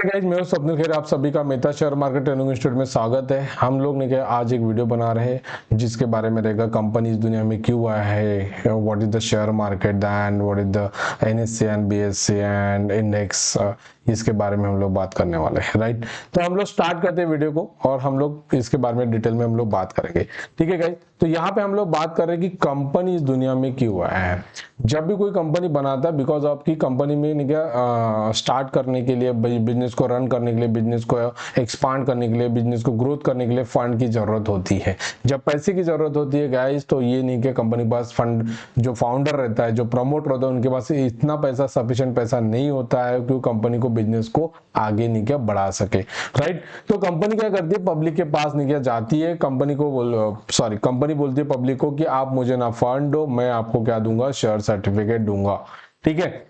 Guys, मैं हूं स्वप्निल खेर। आप सभी का Mehta share market training institute में स्वागत है। हम लोग ने क्या आज एक वीडियो बना रहे हैं जिसके बारे में रहेगा कंपनी इस दुनिया में क्यों आया है, what is the share market and what is the NSC and BSc and index. इसके बारे में हम लोग बात करने वाले हैं, राइट। तो हम लोग स्टार्ट करते हैं वीडियो को और हम लोग इसके बारे में डिटेल में हम लोग बात करेंगे, ठीक है गाइस। तो यहाँ पे हम लोग बात कर रहे हैं कि कंपनी इस दुनिया में क्यों आया है। जब भी कोई कंपनी बनाता है बिकॉज आपकी कंपनी में क्या स्टार्ट करने के लिए, बिजनेस को रन करने के लिए, बिजनेस को एक्सपांड करने के लिए, बिजनेस को ग्रोथ करने के लिए फंड की जरूरत होती है। जब पैसे की जरूरत होती है गाइस, तो ये नहीं कि कंपनी पास फंड, जो फाउंडर रहता है, जो प्रमोटर होता है, उनके पास इतना पैसा, सफिशिएंट पैसा नहीं होता है कि कंपनी को, बिजनेस को आगे नहीं क्या बढ़ा सके, राइट। तो कंपनी क्या करती है, पब्लिक के पास नहीं क्या जाती है, कंपनी बोलती है पब्लिक को कि आप मुझे ना फंड दो, मैं आपको क्या दूंगा, शेयर सर्टिफिकेट दूंगा, ठीक है।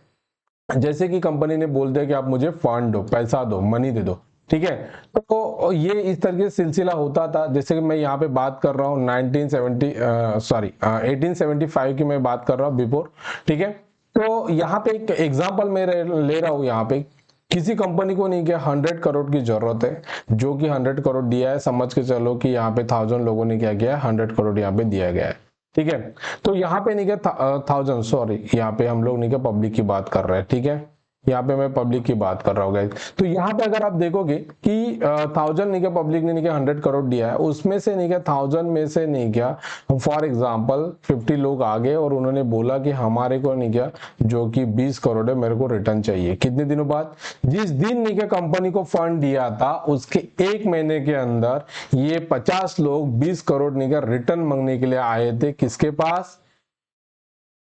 जैसे कि कंपनी ने बोल दिया कि आप मुझे फंड दो, पैसा दो, मनी दे दो, ठीक है। तो ये इस तरीके से सिलसिला होता था। जैसे कि मैं यहाँ पे बात कर रहा हूँ 1875 की मैं बात कर रहा हूँ बिफोर, ठीक है। तो यहाँ पे एक एग्जांपल मैं ले रहा हूँ। यहाँ पे किसी कंपनी को नहीं क्या 100 करोड़ की जरूरत है, जो कि 100 करोड़ दिया है। समझ के चलो कि यहाँ पे 1000 लोगों ने क्या किया है, 100 करोड़ यहाँ पे दिया गया है, ठीक है। तो यहाँ पे नहीं क्या 1000, सॉरी, यहाँ पे हम लोग नहीं क्या पब्लिक की बात कर रहे हैं, ठीक है। यहाँ पे मैं पब्लिक की बात कर रहा हूँ गाइस। तो यहाँ पे अगर आप देखोगे कि 1000 नहीं क्या पब्लिक ने नहीं क्या 100 करोड़ दिया है, उसमें से नहीं क्या 1000 में से नहीं क्या फॉर एग्जांपल 50 लोग आ गए और उन्होंने बोला कि हमारे को नहीं क्या जो कि 20 करोड़ है, मेरे को रिटर्न चाहिए। कितने दिनों बाद? जिस दिन नहीं क्या कंपनी को फंड दिया था उसके 1 महीने के अंदर ये 50 लोग 20 करोड़ नहीं क्या रिटर्न मांगने के लिए आए थे। किसके पास?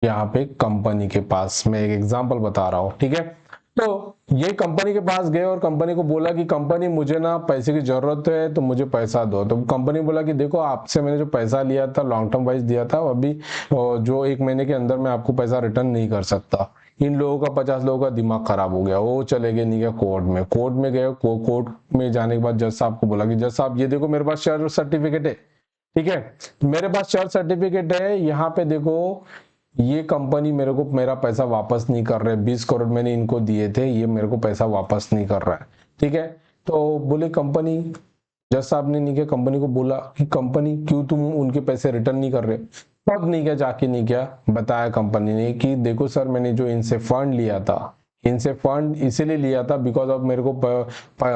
यहाँ पे कंपनी के पास। मैं एक एग्जांपल बता रहा हूं, ठीक है। तो ये कंपनी के पास गए और कंपनी को बोला कि कंपनी मुझे ना पैसे की जरूरत है, तो मुझे पैसा दो। तो कंपनी बोला कि देखो, आपसे मैंने जो पैसा लिया था लॉन्ग टर्म वाइज दिया था, अभी जो 1 महीने के अंदर मैं आपको पैसा रिटर्न नहीं कर सकता। इन लोगों का 50 लोगों का दिमाग खराब हो गया। वो चले गए नहीं गया कोर्ट में गए। कोर्ट में जाने के बाद जज साहब को बोला कि जज साहब, ये देखो मेरे पास शेयर सर्टिफिकेट है, ठीक है, मेरे पास शेयर सर्टिफिकेट है। यहाँ पे देखो, ये कंपनी मेरे को मेरा पैसा वापस नहीं कर रहे, 20 करोड़ मैंने इनको दिए थे, ये मेरे को पैसा वापस नहीं कर रहा है, ठीक है। तो बोले कंपनी, जज साहब ने नहीं किया, कंपनी को बोला कि कंपनी क्यों तुम उनके पैसे रिटर्न नहीं कर रहे। तब नहीं क्या जाके नहीं क्या बताया कंपनी ने कि देखो सर, मैंने जो इनसे फंड लिया था, इनसे फंड इसीलिए लिया था बिकॉज ऑफ मेरे को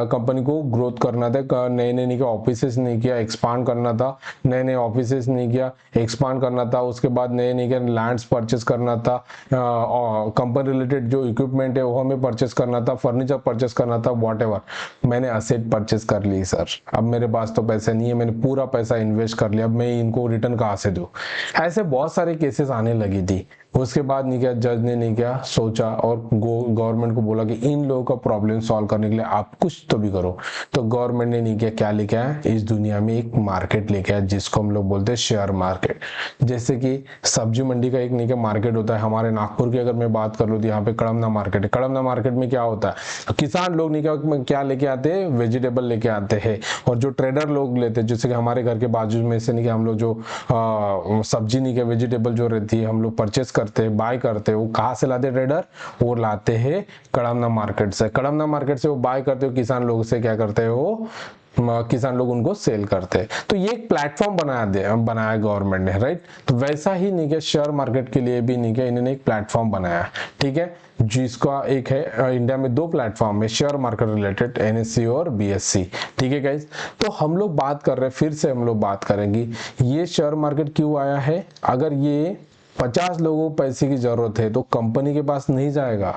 कंपनी को ग्रोथ करना था, नए नए नहीं किया ऑफिसेस नहीं किया, एक्सपांड करना था, नए नए ऑफिसेस नहीं किया, एक्सपांड करना था। उसके बाद नए नहीं किया लैंड्स परचेस करना था, कंपनी रिलेटेड जो इक्विपमेंट है वो हमें परचेस करना था, फर्नीचर परचेस करना था, व्हाटएवर। मैंने असेट परचेस कर ली सर, अब मेरे पास तो पैसे नहीं है, मैंने पूरा पैसा इन्वेस्ट कर लिया, अब मैं इनको रिटर्न कहाँ से दूं। ऐसे बहुत सारे केसेस आने लगी थी। उसके बाद नहीं क्या जज ने नहीं क्या सोचा और गवर्नमेंट को बोला कि इन लोगों का प्रॉब्लम सॉल्व करने के लिए आप कुछ तो भी करो। तो गवर्नमेंट ने नहीं क्या क्या लेके आया, इस दुनिया में एक मार्केट लेके आया जिसको हम लोग बोलते हैं शेयर मार्केट। जैसे कि सब्जी मंडी का एक नहीं क्या मार्केट होता है। हमारे नागपुर की अगर मैं बात कर लूँ तो यहाँ पे कड़मना मार्केट है। कड़मना मार्केट में क्या होता है, किसान लोग नहीं क्या लेके आते हैं, वेजिटेबल लेके आते हैं, और जो ट्रेडर लोग लेते हैं, जैसे कि हमारे घर के बाजू में से नहीं क्या हम लोग जो सब्जी नहीं क्या वेजिटेबल जो रहती है हम लोग परचेस करते हैं, बाय करते हैं, वो कहाँ से लाते ट्रेडर? वो लाते हैं कड़मना मार्केट से। कड़मना मार्केट से वो बाय करते हो, किसान लोग से क्या करते हैं, वो किसान लोग उनको सेल करते हैं। तो ये एक प्लेटफॉर्म बनाया गवर्नमेंट ने, राइट। तो वैसा ही नहीं क्या शेयर मार्केट के लिए भी नहीं क्या इन्होंने एक प्लेटफॉर्म बनाया, ठीक है, जिसका एक है इंडिया में 2 प्लेटफॉर्म है शेयर मार्केट रिलेटेड, एनएससी और बीएससी, ठीक है गाइस। तो हम लोग बात कर रहे हैं, फिर से हम लोग बात करेंगे ये शेयर मार्केट क्यों आया है। अगर ये 50 लोगों को पैसे की जरूरत है तो कंपनी के पास नहीं जाएगा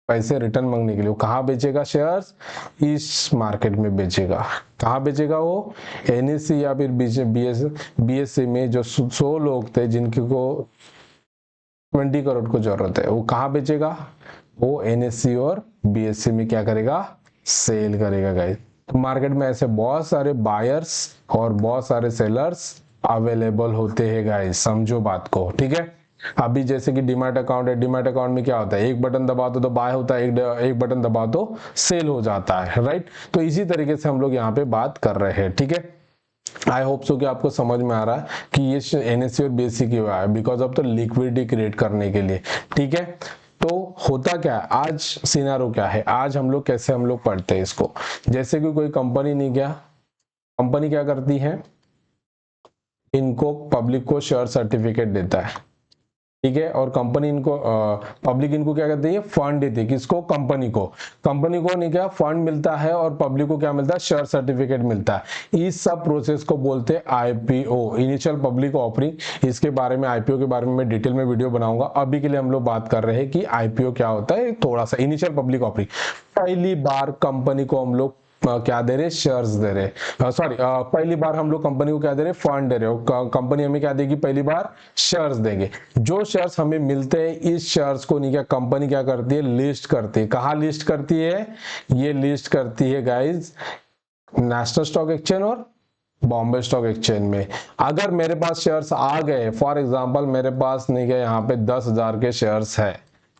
पैसे रिटर्न मांगने के लिए। वो कहाँ बेचेगा शेयर्स? इस मार्केट में बेचेगा। कहाँ बेचेगा वो? एनएससी या फिर बीएससी में जो 100 लोग थे जिनके को 20 करोड़ को जरूरत है, वो कहाँ बेचेगा? वो एनएससी और बीएससी में क्या करेगा? सेल करेगा गाइस। तो मार्केट में ऐसे बहुत सारे बायर्स और बहुत सारे सेलर्स अवेलेबल होते हैं गाइस, समझो बात को, ठीक है। अभी जैसे कि डीमैट अकाउंट है, डीमैट अकाउंट में क्या होता है, एक बटन दबा दो तो बाय होता है, एक बटन दबा दो सेल हो जाता है, राइट। तो इसी तरीके से हम लोग यहाँ पे बात कर रहे हैं, ठीक है। आई होप सो कि आपको समझ में आ रहा है कि ये एनएससी और बीएससी क्यों आया, because of the liquidity create करने के लिए, ठीक है। तो होता क्या है, आज सिनारो क्या है, आज हम लोग कैसे हम लोग पढ़ते हैं इसको। जैसे कि कोई कंपनी नहीं, क्या कंपनी क्या करती है, इनको पब्लिक को शेयर सर्टिफिकेट देता है, ठीक है, और कंपनी इनको पब्लिक इनको क्या कहती है, फंड देती है, किसको, कंपनी को नहीं क्या फंड मिलता है, और पब्लिक को क्या मिलता है, शेयर सर्टिफिकेट मिलता है। इस सब प्रोसेस को बोलते हैं आईपीओ, इनिशियल पब्लिक ऑफरिंग। इसके बारे में, आईपीओ के बारे में मैं डिटेल में वीडियो बनाऊंगा। अभी के लिए हम लोग बात कर रहे हैं कि आईपीओ क्या होता है, थोड़ा सा इनिशियल पब्लिक ऑफरिंग। पहली बार कंपनी को हम लोग क्या दे रहे, शेयर्स दे रहे, सॉरी पहली बार हम लोग कंपनी को क्या दे रहे, फंड दे रहे हो। कंपनी हमें क्या देगी, पहली बार शेयर्स देंगे। जो शेयर्स हमें मिलते हैं, इस शेयर्स को नहीं क्या कंपनी क्या करती है, लिस्ट करती है। कहाँ लिस्ट करती है, ये लिस्ट करती है गाइज नेशनल स्टॉक एक्सचेंज और बॉम्बे स्टॉक एक्सचेंज में। अगर मेरे पास शेयर्स आ गए, फॉर एग्जांपल मेरे पास नहीं क्या यहाँ पे 10,000 के शेयर्स है,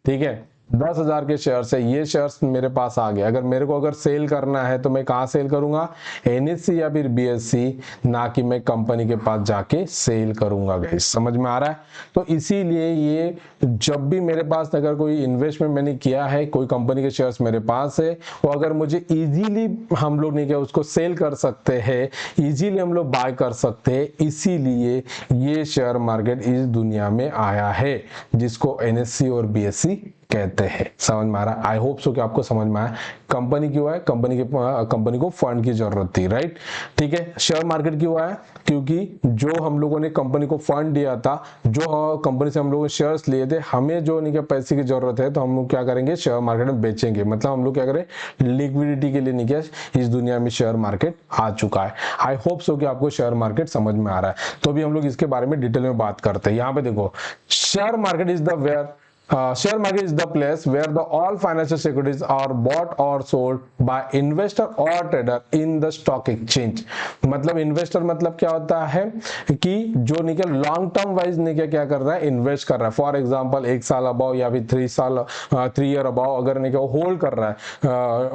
ठीक है, 10,000 के शेयर्स है, ये शेयर्स मेरे पास आ गए। अगर मेरे को अगर सेल करना है तो मैं कहाँ सेल करूंगा, एनएससी या फिर बीएससी, ना कि मैं कंपनी के पास जाके सेल करूंगा। गाइस समझ में आ रहा है। तो इसीलिए ये जब भी मेरे पास अगर कोई इन्वेस्टमेंट मैंने किया है, कोई कंपनी के शेयर्स मेरे पास है, वो अगर मुझे इजीली हम लोग नहीं क्या उसको सेल कर सकते हैं, इजीली हम लोग बाय कर सकते हैं, इसीलिए ये शेयर मार्केट इस दुनिया में आया है, जिसको एनएससी और बीएससी कहते हैं। समझ में आ रहा है, आई होप सो कि आपको समझ में आया। कंपनी क्यों है, कंपनी को फंड की जरूरत थी, राइट, ठीक है। शेयर मार्केट क्यों है, क्योंकि जो हम लोगों ने कंपनी को फंड दिया था, जो कंपनी से हम लोगों ने शेयर्स लिए थे, हमें जो नहीं क्या पैसे की जरूरत है, तो हम लोग क्या करेंगे, शेयर मार्केट में बेचेंगे। मतलब हम लोग क्या करें, लिक्विडिटी के लिए नहीं क्या इस दुनिया में शेयर मार्केट आ चुका है। आई होप सो कि आपको शेयर मार्केट समझ में आ रहा है। तो अभी हम लोग इसके बारे में डिटेल में बात करते हैं। यहाँ पे देखो, share market is the where share market is the place where the all financial securities are bought or sold by investor or trader in the stock exchange। मतलब इन्वेस्टर मतलब क्या होता है कि जो निकल लॉन्ग टर्म वाइज निकल क्या कर रहा है, इन्वेस्ट कर रहा है। फॉर एग्जांपल 1 साल अबाव या फिर 3 ईयर अबाव अगर निकल होल्ड कर रहा है,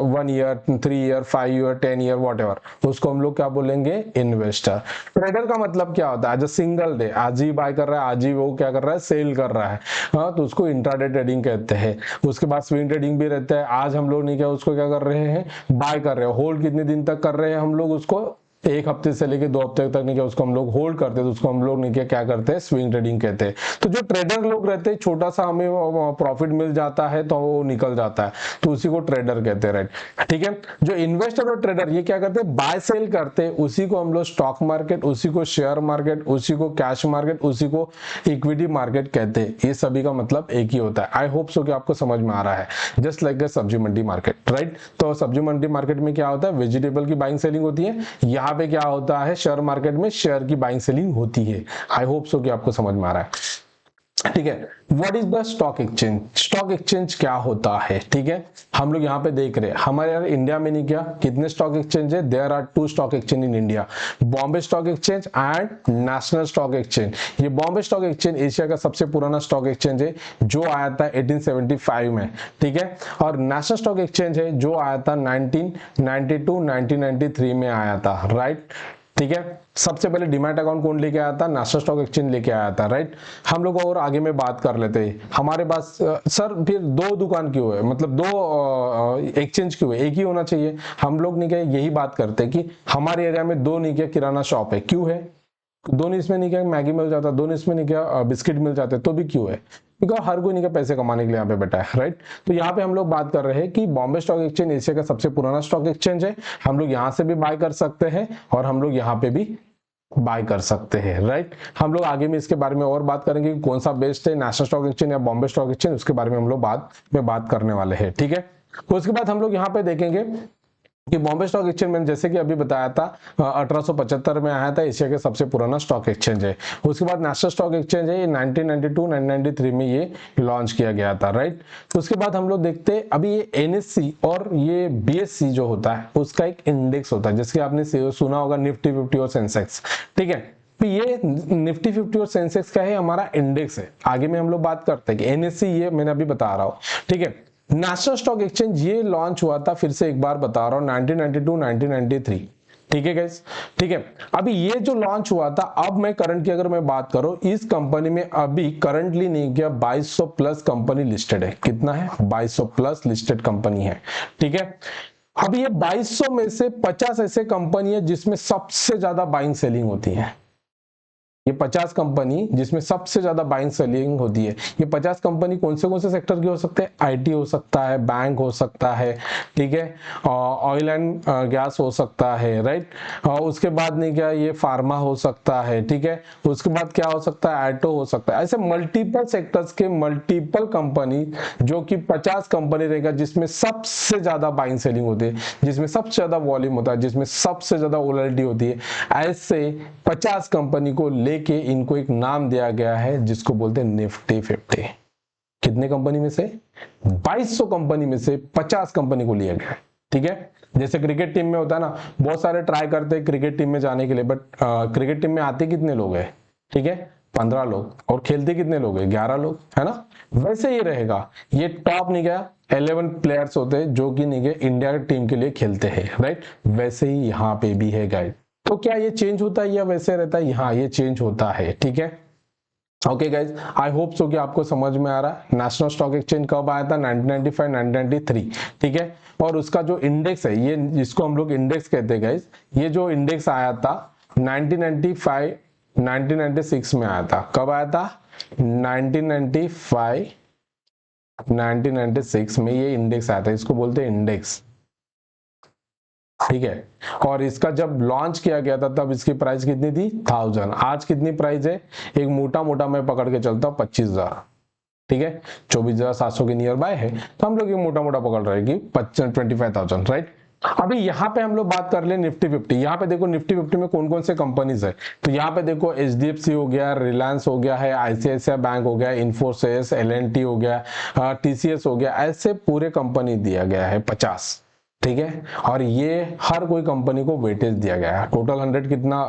1 year, 3 year, 5 year, 10 year, what ever, उसको हम लोग क्या बोलेंगे, इन्वेस्टर। ट्रेडर का मतलब क्या होता है, आज सिंगल डे, आज ही बाय कर रहा है, आज ही वो क्या कर रहा है, सेल कर रहा है, हाँ, तो उसको इंट्राडे ट्रेडिंग कहते हैं। उसके बाद स्विंग ट्रेडिंग भी रहता है। आज हम लोग नहीं क्या उसको क्या कर रहे हैं, बाय कर रहे हैं। होल्ड कितने दिन तक कर रहे हैं हम लोग उसको, 1 हफ्ते से लेके 2 हफ्ते तक नहीं क्या उसको हम लोग होल्ड करते हैं, तो उसको हम लोग नहीं क्या करते हैं, स्विंग ट्रेडिंग कहते हैं। तो जो ट्रेडर लोग रहते हैं, छोटा सा हमें प्रॉफिट मिल जाता है तो वो निकल जाता है, तो उसी को ट्रेडर कहते हैं, राइट, ठीक है। जो इन्वेस्टर और ट्रेडर ये क्या करते हैं, बाय सेल करते हैं, उसी को हम लोग स्टॉक मार्केट, उसी को शेयर मार्केट, उसी को कैश मार्केट, उसी को इक्विटी मार्केट कहते हैं। ये सभी का मतलब एक ही होता है। आई होप सो कि आपको समझ में आ रहा है। जस्ट लाइक सब्जी मंडी मार्केट, राइट। तो सब्जी मंडी मार्केट में क्या होता है, वेजिटेबल की बाइंग सेलिंग होती है। यहाँ पे क्या होता है, शेयर मार्केट में शेयर की बाइंग सेलिंग होती है। आई होप सो कि आपको समझ में आ रहा है, ठीक है। What is the stock exchange, stock exchange क्या होता है, ठीक है। हम लोग यहाँ पे देख रहे हैं हमारे यार इंडिया में नहीं क्या कितने स्टॉक एक्सचेंज है, there are 2 stock exchange in India, Bombay stock exchange and national stock exchange. ये बॉम्बे स्टॉक एक्सचेंज एशिया का सबसे पुराना स्टॉक एक्सचेंज है, जो आया था 1875 में, ठीक है। और नेशनल स्टॉक एक्सचेंज है जो आया था 1992-1993 में आया था, राइट, ठीक है। सबसे पहले डीमैट अकाउंट कौन लेके आया था, नेशनल स्टॉक एक्सचेंज लेके आया था, राइट। हम लोग और आगे में बात कर लेते हैं। हमारे पास सर फिर 2 दुकान क्यों है, मतलब 2 एक्सचेंज क्यों है, एक ही होना चाहिए। हम लोग नहीं क्या यही बात करते हैं कि हमारे एरिया में 2 नहीं क्या किराना शॉप है, क्यों है, दोनों इसमें नहीं क्या मैगी मिल जाता, दोनों इसमें नहीं क्या बिस्किट मिल जाते, तो भी क्यों है, क्योंकि हर कोई नहीं क्या पैसे कमाने के लिए यहाँ पे बैठा है, राइट। तो यहाँ पे हम लोग बात कर रहे हैं कि बॉम्बे स्टॉक एक्सचेंज एशिया का सबसे पुराना स्टॉक एक्सचेंज है। हम लोग यहाँ से भी बाय कर सकते हैं और हम लोग यहाँ पे भी बाय कर सकते हैं, राइट। हम लोग आगे में इसके बारे में और बात करेंगे कि कौन सा बेस्ट है, नेशनल स्टॉक एक्सचेंज या बॉम्बे स्टॉक एक्सचेंज, उसके बारे में हम लोग बाद में बात करने वाले हैं, ठीक है। तो उसके बाद हम लोग यहाँ पे देखेंगे कि बॉम्बे स्टॉक एक्सचेंज में जैसे कि अभी बताया था 1875 में आया था, एशिया का सबसे पुराना स्टॉक एक्सचेंज है। उसके बाद नेशनल स्टॉक एक्सचेंज है, ये 1992-1993 में ये लॉन्च किया गया था, राइट। तो उसके बाद हम लोग देखते हैं अभी ये एनएससी और ये बीएससी जो होता है उसका एक इंडेक्स होता है, जैसे आपने सुना होगा निफ्टी 50 और सेंसेक्स, ठीक है। तो ये निफ्टी 50 और सेंसेक्स का है हमारा इंडेक्स है। आगे में हम लोग बात करते हैं कि एनएससी ये मैंने अभी बता रहा हूँ, ठीक है। नेशनल स्टॉक एक्सचेंज ये लॉन्च हुआ था, फिर से एक बार बता रहा हूँ, 1992-1993, ठीक है गाइस, ठीक है। अभी ये जो लॉन्च हुआ था, अब मैं करंट की अगर मैं बात करूं, इस कंपनी में अभी करंटली नहीं किया 2200 प्लस कंपनी लिस्टेड है। कितना है? 2200 प्लस लिस्टेड कंपनी है, ठीक है। अब ये 2200 में से 50 ऐसे कंपनी है जिसमें सबसे ज्यादा बाइंग सेलिंग होती है। ये 50 कंपनी जिसमें सबसे ज्यादा बाइंग सेलिंग होती है, ये 50 कंपनी कौन से सेक्टर की हो सकते हैं? आईटी हो सकता है, बैंक हो सकता है, ठीक है, ऑयल एंड गैस हो सकता है, राइट। उसके बाद नहीं क्या, ये फार्मा हो सकता है, ठीक है। उसके बाद क्या हो सकता है? ऑटो हो सकता है। ऐसे मल्टीपल सेक्टर्स के मल्टीपल कंपनी, जो कि 50 कंपनी रहेगा जिसमें सबसे ज्यादा बाइंग सेलिंग होती है, जिसमें सबसे ज्यादा वॉल्यूम होता है, जिसमें सबसे ज्यादा वोलेटिलिटी होती है। ऐसे 50 कंपनी को लेके इनको एक नाम दिया गया है जिसको बोलते हैं निफ्टी 50। कितने कंपनी में से? 2200 कंपनी में से 50 कंपनी को लिया गया, ठीक है। जैसे क्रिकेट टीम में होता है ना, बहुत सारे ट्राई करते हैं क्रिकेट टीम में जाने के लिए, बट क्रिकेट टीम में आते कितने लोग हैं? ठीक है, 15 लोग, और खेलते कितने लोग हैं? 11 लोग, है ना। वैसे ही रहेगा, ये टॉप नहीं गया 11 प्लेयर्स होते हैं जो कि नहीं गए इंडिया टीम के लिए खेलते हैं, राइट। वैसे ही यहाँ पे भी है गाइड। तो क्या ये चेंज होता है या वैसे रहता है? हाँ, ये चेंज होता है, ठीक है। Okay guys, I hope so कि आपको समझ में आ रहा है। नेशनल स्टॉक एक्सचेंज कब आया था? 1995 1993, ठीक है। और उसका जो इंडेक्स है, ये जिसको हम लोग इंडेक्स कहते हैं गाइज, ये जो इंडेक्स आया था 1995 1996 में आया था। कब आया था? 1995 1996 में ये इंडेक्स आया था। इसको बोलते हैं इंडेक्स, ठीक है। और इसका जब लॉन्च किया गया था तब इसकी प्राइस कितनी थी? 1000। आज कितनी प्राइस है? एक मोटा मोटा मैं पकड़ के चलता हूँ 25,000, ठीक है। 24,700 के नियर बाय है, तो हम लोग ये मोटा मोटा पकड़ रहे हैं कि 25,000, राइट। अभी यहाँ पे हम लोग बात कर ले निफ्टी 50। यहाँ पे देखो निफ्टी 50 में कौन कौन से कंपनीज है। तो यहाँ पे देखो HDFC हो गया, रिलायंस हो गया है, ICICI बैंक हो गया, इन्फोसिस, LNT हो गया, TCS हो गया, ऐसे पूरे कंपनी दिया गया है 50, ठीक है। और ये हर कोई कंपनी को वेटेज दिया गया है। टोटल 100 कितना,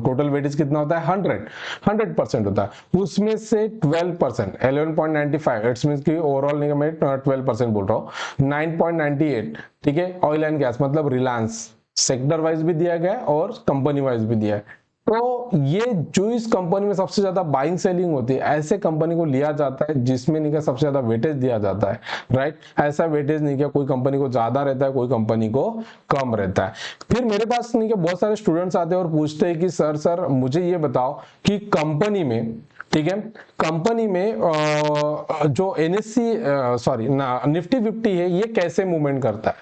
टोटल वेटेज कितना होता है? 100% होता है। उसमें से 12% 11.95, इट्स मींस कि ओवरऑल नहीं, मैं 12% बोल रहा हूँ, 9.98, ठीक है। ऑयल एंड गैस मतलब रिलायंस, सेक्टर वाइज भी दिया गया है और कंपनी वाइज भी दिया है। तो ये जो इस कंपनी में सबसे ज्यादा बाइंग सेलिंग होती है, ऐसे कंपनी को लिया जाता है जिसमें नहीं क्या सबसे ज्यादा वेटेज दिया जाता है, राइट। ऐसा वेटेज नहीं क्या कोई कंपनी को ज्यादा रहता है, कोई कंपनी को कम रहता है। फिर मेरे पास नहीं क्या बहुत सारे स्टूडेंट्स आते हैं और पूछते हैं कि सर मुझे ये बताओ कि कंपनी में, ठीक है, कंपनी में जो निफ्टी 50 है ये कैसे मूवमेंट करता है,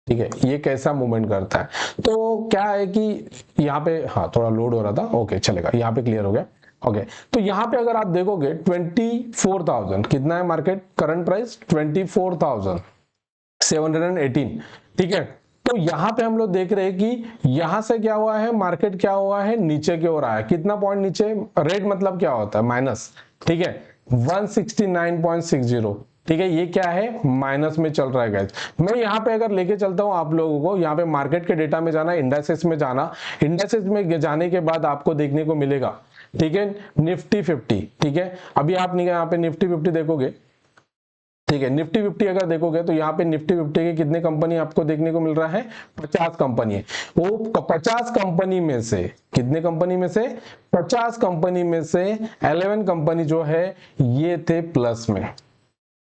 ठीक है, ये कैसा मूवमेंट करता है। तो क्या है कि यहाँ पे, हाँ थोड़ा लोड हो रहा था, ओके चलेगा, यहाँ पे क्लियर हो गया। ओके, तो यहाँ पे अगर आप देखोगे 24,000 कितना है मार्केट करंट प्राइस? 24,718, ठीक है। तो यहाँ पे हम लोग देख रहे हैं कि यहाँ से क्या हुआ है, मार्केट क्या हुआ है, नीचे की ओर आया। कितना पॉइंट नीचे? रेड मतलब क्या होता है? माइनस, ठीक है, 169.60, ठीक है। ये क्या है? माइनस में चल रहा है गाइस। मैं यहाँ पे अगर लेके चलता हूँ आप लोगों को, यहाँ पे मार्केट के डेटा में जाना, इंडेक्सेस में जाना, इंडेक्सेस में जाने के बाद आपको देखने को मिलेगा, ठीक है, निफ्टी 50, ठीक है। अभी आप यहाँ पे निफ्टी 50 देखोगे, ठीक है, निफ्टी 50 अगर देखोगे तो यहाँ पे निफ्टी 50 के कितने कंपनी आपको देखने को मिल रहा है? 50 कंपनी है। वो 50 कंपनी में से कितने कंपनी में से? 50 कंपनी में से 11 कंपनी जो है ये थे प्लस में,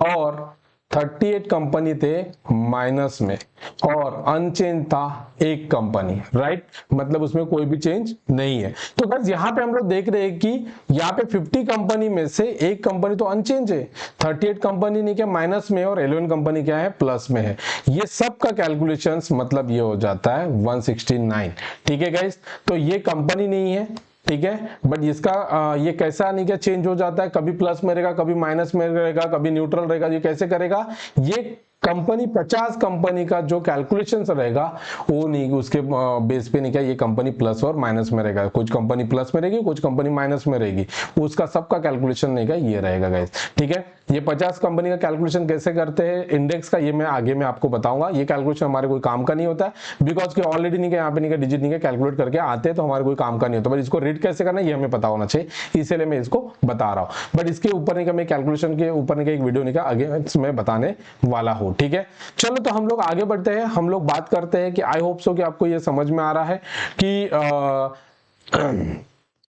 और 38 कंपनी थे माइनस में, और अनचेंज था एक कंपनी, राइट। मतलब उसमें कोई भी चेंज नहीं है। तो बस यहाँ पे हम लोग देख रहे हैं कि यहाँ पे 50 कंपनी में से एक कंपनी तो अनचेंज है, 38 कंपनी नहीं क्या माइनस में, और 11 कंपनी क्या है? प्लस में है। ये सब का कैलकुलेशंस मतलब ये हो जाता है 169, ठीक है गाइस। तो ये कंपनी नहीं है, ठीक है, बट इसका ये कैसा नहीं क्या चेंज हो जाता है, कभी प्लस में रहेगा, कभी माइनस में रहेगा, कभी न्यूट्रल रहेगा। ये कैसे करेगा? ये कंपनी 50 कंपनी का जो कैलकुलेशन रहेगा वो नहीं, उसके बेस पे नहीं क्या ये कंपनी प्लस और माइनस में रहेगा। कुछ कंपनी प्लस में रहेगी, कुछ कंपनी माइनस में रहेगी, उसका सबका कैलकुलेशन नहीं क्या ये रहेगा गाइस, ठीक है। ये 50 कंपनी का कैलकुलेशन कैसे करते हैं इंडेक्स का, ये मैं आगे में आपको बताऊंगा। ये कैलकुलेशन हमारे कोई काम का नहीं होता है, बिकॉज कि ऑलरेडी नहीं यहाँ पे नहीं डिजिट नहीं कैलकुलेट करके आते हैं, तो हमारे कोई काम का नहीं होता। बट इसको रीड कैसे करना है ये हमें पता होना चाहिए, इसीलिए मैं इसको बता रहा हूँ। बट इसके ऊपर नहीं मैं कैलकुलेशन के ऊपर नहीं एक वीडियो नहीं आगे मैं बताने वाला हूँ, ठीक है। चलो तो हम लोग आगे बढ़ते हैं, हम लोग बात करते हैं कि आई होप सो कि आपको ये समझ में आ रहा है कि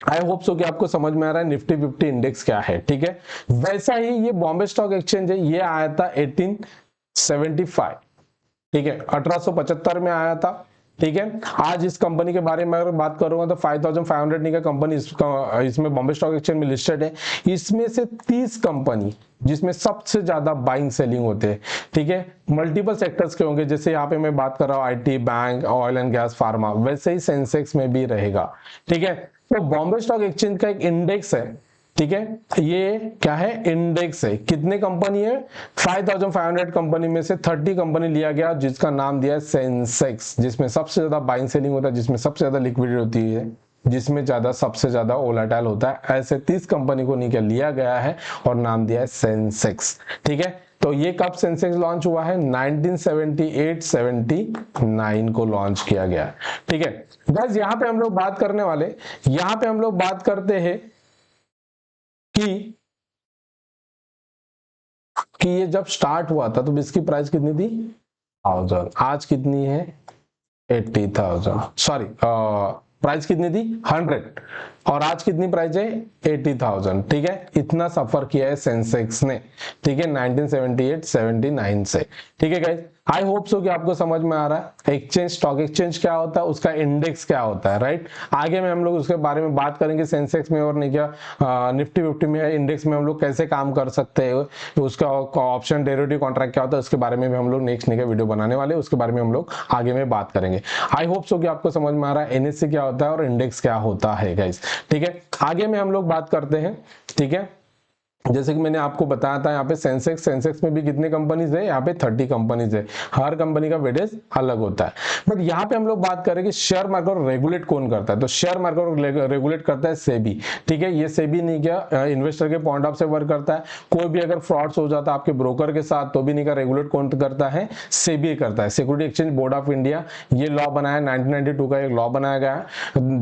आई होप सो कि आपको समझ में आ रहा है निफ्टी 50 इंडेक्स क्या है, ठीक है। वैसा ही ये बॉम्बे स्टॉक एक्सचेंज है, ये आया था 1875, ठीक है, 1875 में आया था, ठीक है। आज इस कंपनी के बारे में अगर बात करूंगा तो 5500 नी का कंपनी इसमें बॉम्बे स्टॉक एक्सचेंज में लिस्टेड है। इसमें से 30 कंपनी जिसमें सबसे ज्यादा बाइंग सेलिंग होते हैं, ठीक है, मल्टीपल सेक्टर्स के होंगे। जैसे यहाँ पे मैं बात कर रहा हूँ IT, bank, oil and gas, pharma, वैसे ही सेंसेक्स में भी रहेगा, ठीक है। तो बॉम्बे स्टॉक एक्सचेंज का एक इंडेक्स है, ठीक है, ये क्या है, इंडेक्स है। कितने कंपनी है, 5500 कंपनी में से 30 कंपनी लिया गया जिसका नाम दिया है सेंसेक्स, जिसमें सबसे ज्यादा बाइंग सेलिंग होता है, जिसमें सबसे ज्यादा लिक्विडिटी होती है, जिसमें सबसे ज्यादा वोलेटाइल होता है। ऐसे 30 कंपनी को नहीं लिया गया है और नाम दिया है सेंसेक्स, ठीक है। तो ये कब सेंसेक्स लॉन्च हुआ है, 1978-79 को लॉन्च किया गया, ठीक है। बस यहाँ पे हम लोग बात करने वाले, यहाँ पे हम लोग बात करते हैं कि ये जब स्टार्ट हुआ था तो इसकी प्राइस कितनी थी, 1000। आज कितनी है, 80,000, सॉरी प्राइस कितनी थी, 100, और आज कितनी प्राइस है, 80,000, ठीक है। इतना सफर किया है सेंसेक्स ने, ठीक है, 1978-79 से, ठीक है गाइस। आई होप सो कि आपको समझ में आ रहा है एक्सचेंज, स्टॉक एक्सचेंज क्या होता है, उसका इंडेक्स क्या होता है, राइट। आगे में हम लोग उसके बारे में बात करेंगे, सेंसेक्स में और नहीं क्या निफ्टी 50 में है, इंडेक्स में हम लोग कैसे काम कर सकते हैं, उसका ऑप्शन डेरिवेटिव कॉन्ट्रैक्ट क्या होता है, उसके बारे में भी हम लोग नेक्स्ट वीडियो बनाने वाले हैं, उसके बारे में हम लोग आगे में बात करेंगे। आई होप सो कि आपको समझ में आ रहा है एनएससी क्या होता है और इंडेक्स क्या होता है गाइस, ठीक है। आगे में हम लोग बात करते हैं, ठीक है। जैसे कि मैंने आपको बताया था यहाँ पे सेंसेक्स में भी कितने कंपनीज है, यहाँ पे 30 कंपनीज है, हर कंपनी का वेटेज अलग होता है। बट यहाँ पे हम लोग बात करें कि शेयर मार्केट रेगुलेट कौन करता है, तो शेयर मार्केट रेगुलेट करता है सेबी, ठीक है। ये सेबी नहीं क्या इन्वेस्टर के पॉइंट ऑफ से वर्क करता है, कोई भी अगर फ्रॉड्स हो जाता है आपके ब्रोकर के साथ तो भी नहीं का रेगुलेट कौन करता है, सेबी करता है, security exchange board of India. ये लॉ बनाया 1992 का एक लॉ बनाया गया है,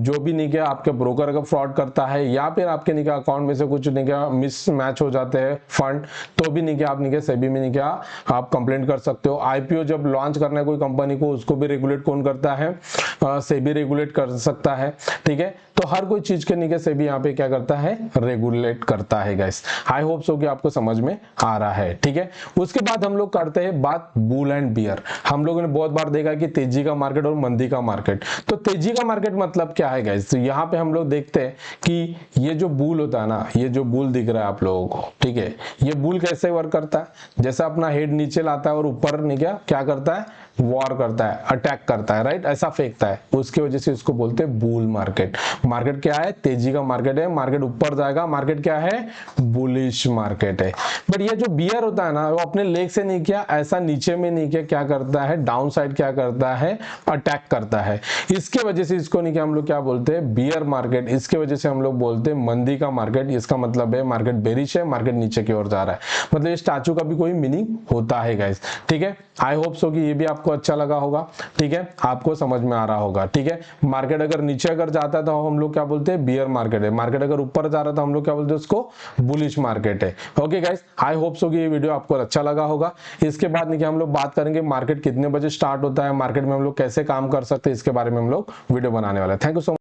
जो भी नहीं क्या आपके ब्रोकर का फ्रॉड करता है या फिर आपके नहीं अकाउंट में से कुछ नहीं क्या मिस मैच हो जाते हैं फंड, तो भी नहीं क्या आप नहीं क्या सेबी में नहीं क्या आप कंप्लेंट कर सकते हो। आईपीओ जब लॉन्च करना है कोई कंपनी को, उसको भी रेगुलेट कौन करता है, सेबी रेगुलेट कर सकता है, ठीक है। तो हर कोई चीज के नहीं क्या सेबी यहाँ पे क्या करता है, रेगुलेट करता है गाइस। आई होप सो कि आपको समझ में आ रहा है, ठीक है। उसके बाद हम लोग करते हैं बात बुल एंड बियर। हम लोगों ने बहुत बार देखा कि तेजी का मार्केट और मंदी का मार्केट। तो तेजी का मार्केट मतलब क्या है गाइस, तो यहाँ पे हम लोग देखते हैं कि ये जो बुल होता है ना, ये जो बुल दिख रहा है आप लोगों को, ठीक है, ये बुल कैसे वर्क करता है, जैसे अपना हेड नीचे लाता है और ऊपर नहीं क्या करता है, वॉर करता है, अटैक करता है, राइट, ऐसा फेंकता है, उसकी वजह से इसको बोलते हैं बुल मार्केट। मार्केट क्या है, तेजी का मार्केट है, मार्केट ऊपर जाएगा, मार्केट क्या है, बुलिश मार्केट है। बट ये जो बियर होता है ना, वो अपने लेग से नहीं किया, ऐसा नीचे में नहीं किया, क्या करता है, डाउन साइड क्या करता है, अटैक करता है। इसके वजह से इसको नहीं क्या हम लोग क्या बोलते हैं, बियर मार्केट। इसके वजह से हम लोग बोलते हैं मंदी का मार्केट। इसका मतलब है मार्केट बेरिश है, मार्केट नीचे की ओर जा रहा है, मतलब ये स्टैचू का भी कोई मीनिंग होता है गाइस, ठीक है। आई होप सो कि ये भी आपको अच्छा लगा होगा, ठीक है, आपको समझ में आ रहा होगा, ठीक है। मार्केट अगर नीचे अगर जाता है तो हम लोग क्या बोलते हैं, बियर मार्केट है। मार्केट अगर ऊपर जा रहा है तो हम लोग क्या बोलते हैं, उसको बुलिश मार्केट है। Okay guys, I hope so कि ये वीडियो आपको अच्छा लगा होगा। इसके बाद नहीं हम लोग बात करेंगे मार्केट कितने बजे स्टार्ट होता है, मार्केट में हम लोग कैसे काम कर सकते हैं, इसके बारे में हम लोग वीडियो बनाने वाले हैं। Thank you so much.